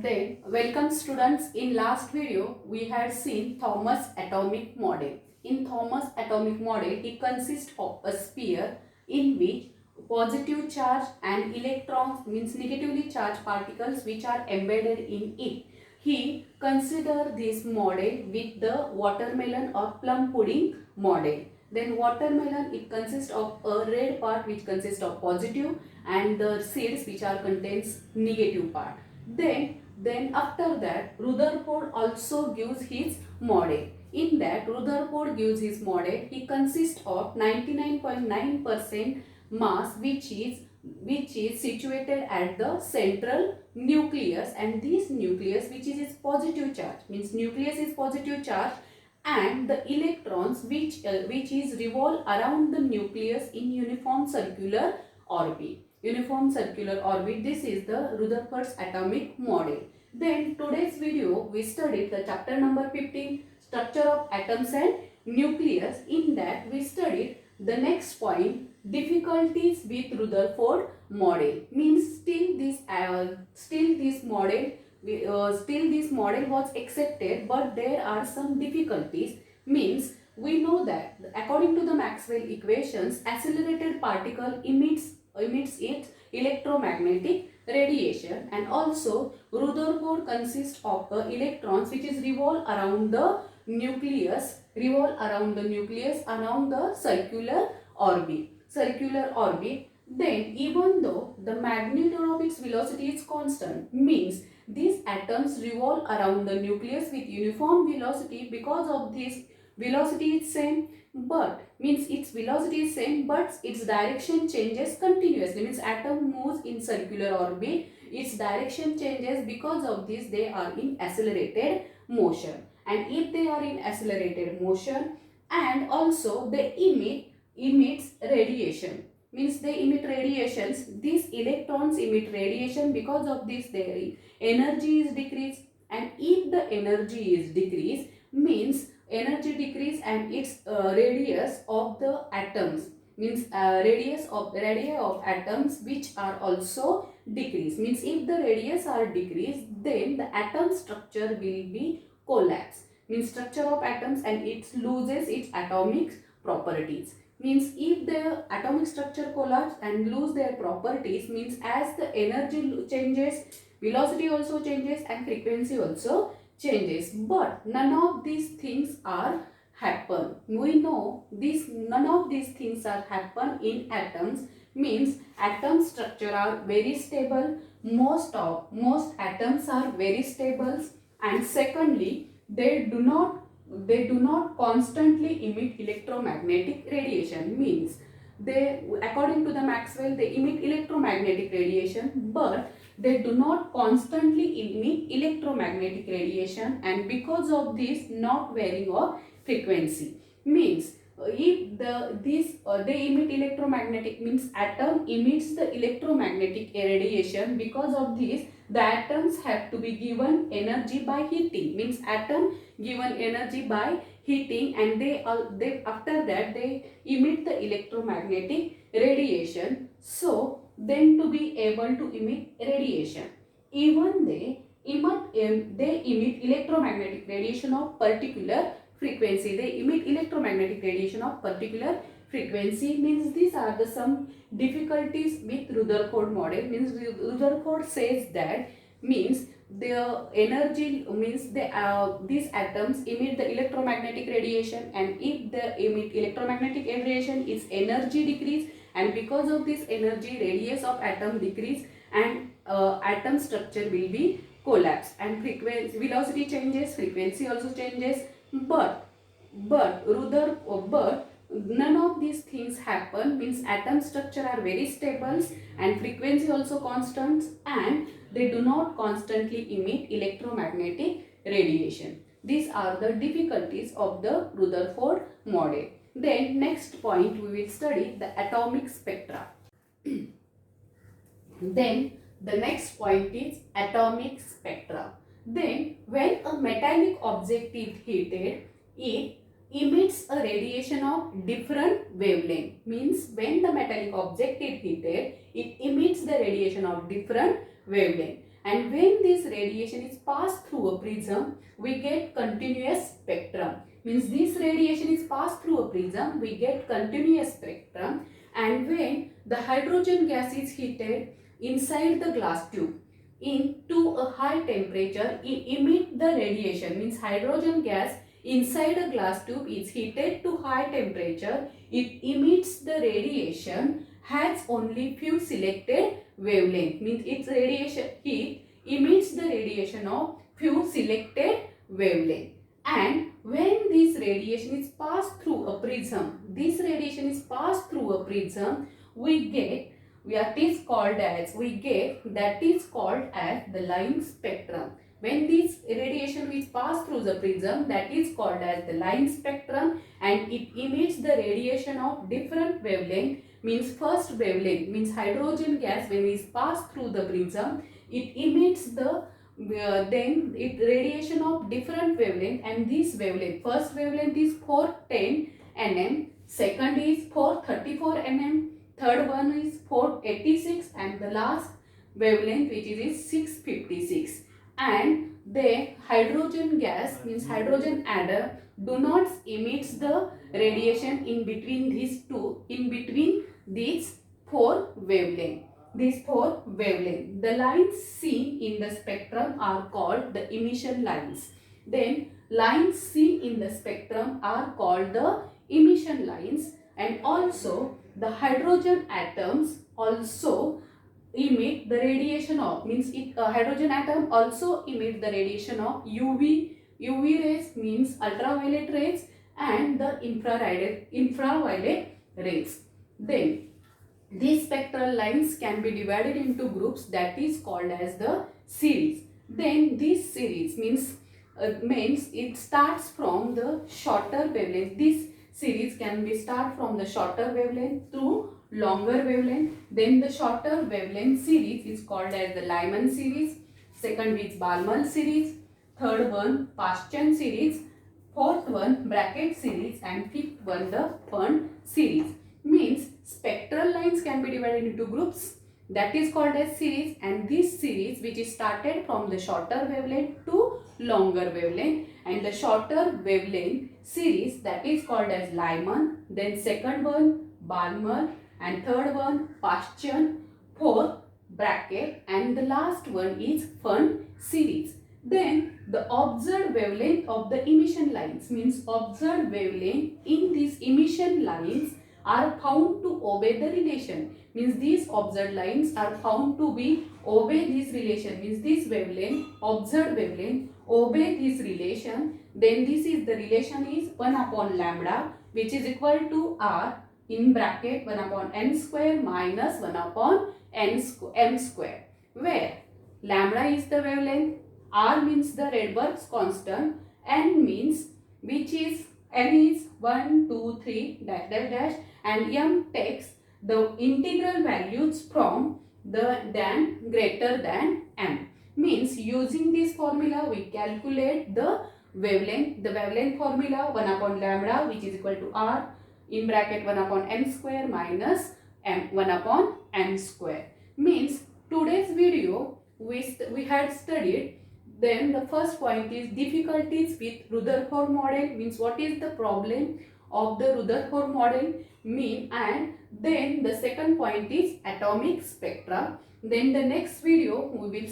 Then, welcome students. In last video, we had seen Thomas atomic model. In Thomas atomic model, it consists of a sphere in which positive charge and electrons means negatively charged particles which are embedded in it. He consider this model with the watermelon or plum pudding model. Then watermelon, it consists of a red part which consists of positive and the seeds which are contains negative part. Then after that, Rutherford also gives his model. In that, Rutherford gives his model. He consists of 99.9% mass which is situated at the central nucleus, and this nucleus which is positive charge means nucleus is positive charge, and the electrons which is revolve around the nucleus in uniform circular orbit. This is the Rutherford's atomic model. Then today's video we studied the chapter number 15, structure of atoms and nucleus. In that we studied the next point, difficulties with Rutherford model. Means still this model was accepted, but there are some difficulties. Means we know that according to the Maxwell equations, accelerated particle emits its electromagnetic radiation, and also Rutherford consists of the electrons which is revolve around the nucleus around the circular orbit. Then even though the magnitude of its velocity is constant, means these atoms revolve around the nucleus with uniform velocity. Because of this velocity is same, but means its velocity is same but its direction changes continuously. Means atom moves in circular orbit, its direction changes. Because of this they are in accelerated motion, and if they are in accelerated motion and also they emits radiation, means they emit radiations, these electrons emit radiation. Because of this their energy is decreased, and if the energy is decreased, means energy decrease and its radius of the atoms, means radius of atoms which are also decreased. Means if the radius are decreased, then the atom structure will be collapse. Means structure of atoms and it loses its atomic properties. Means if the atomic structure collapse and lose their properties, means as the energy changes, velocity also changes and frequency also changes. But none of these things are happen. We know this, none of these things are happen in atoms. Means atom structure are very stable. Most atoms are very stable, and secondly they do not constantly emit electromagnetic radiation. Means they, according to the Maxwell, they emit electromagnetic radiation, but they do not constantly emit electromagnetic radiation, and because of this not varying of frequency. Means if they emit electromagnetic, means atom emits the electromagnetic radiation. Because of this the atoms have to be given energy by heating. Means atom given energy by heating, and they after that they emit the electromagnetic radiation. So then to be able to emit radiation, even they emit electromagnetic radiation of particular frequency. They emit electromagnetic radiation of particular frequency. Means these are the some difficulties with Rutherford model. Means Rutherford says that, means the energy, means these atoms emit the electromagnetic radiation, and if they emit electromagnetic radiation, its energy decrease, and because of this energy radius of atom decrease, and atom structure will be collapse, and frequency velocity changes, frequency also changes. But none of these things happen. Means atom structure are very stable and frequency also constant, and they do not constantly emit electromagnetic radiation. These are the difficulties of the Rutherford model. Then next point we will study the atomic spectra. Then the next point is atomic spectra. Then when a metallic object is heated, it emits a radiation of different wavelength. Means when the metallic object is heated, it emits the radiation of different wavelength. and when this radiation is passed through a prism, we get continuous spectrum. Means this radiation is passed through a prism, we get continuous spectrum, and when the hydrogen gas is heated inside the glass tube into a high temperature, it emit the radiation. Means hydrogen gas inside a glass tube is heated to high temperature, it emits the radiation, has only few selected wavelength. Means its radiation heat emits the radiation of few selected wavelength. And when this radiation is passed through a prism, this radiation is passed through a prism, we get that is called as the line spectrum. When this radiation is passed through the prism, that is called as the line spectrum, and it emits the radiation of different wavelength. Means first wavelength means hydrogen gas, when it is passed through the prism, it emits the radiation of different wavelength, and this wavelength, first wavelength is 410 nm, second is 434 nm, third one is 486, and the last wavelength which is 656. And the hydrogen gas means hydrogen atom do not emits the radiation in between these two, in between these four wavelength. These four wavelengths. The lines seen in the spectrum are called the emission lines. Then lines seen in the spectrum are called the emission lines, and also the hydrogen atoms also emit the radiation of, means hydrogen atom also emit the radiation of UV rays, means ultraviolet rays, and the infraviolet rays. Then these spectral lines can be divided into groups, that is called as the series. Then this series means it starts from the shorter wavelength. This series can be start from the shorter wavelength to longer wavelength. Then the shorter wavelength series is called as the Lyman series. Second is Balmer series. Third one Paschen series. Fourth one Brackett series, and fifth one the Pern series. Means spectral lines can be divided into groups, that is called as series, and this series which is started from the shorter wavelength to longer wavelength, and the shorter wavelength series, that is called as Lyman, then second one Balmer, and third one Paschen, fourth Brackett, and the last one is Pern series. Then the observed wavelength of the emission lines, means observed wavelength in these emission lines are found to obey the relation. Means these observed lines are found to be obey this relation. Means this wavelength, observed wavelength, obey this relation. Then this is the relation is 1 upon lambda, which is equal to R in bracket 1 upon n square minus 1 upon m square, where lambda is the wavelength, R means the Rydberg's constant, n means which is n is 1, 2, 3 dash dash dash, and m takes the integral values from the then greater than m. Means using this formula we calculate the wavelength formula 1 upon lambda, which is equal to R in bracket 1 upon m square minus 1 upon m square. Means today's video we had studied. Then the first point is difficulties with Rutherford model, means what is the problem of the Rutherford model, and then the second point is atomic spectra. Then the next video we will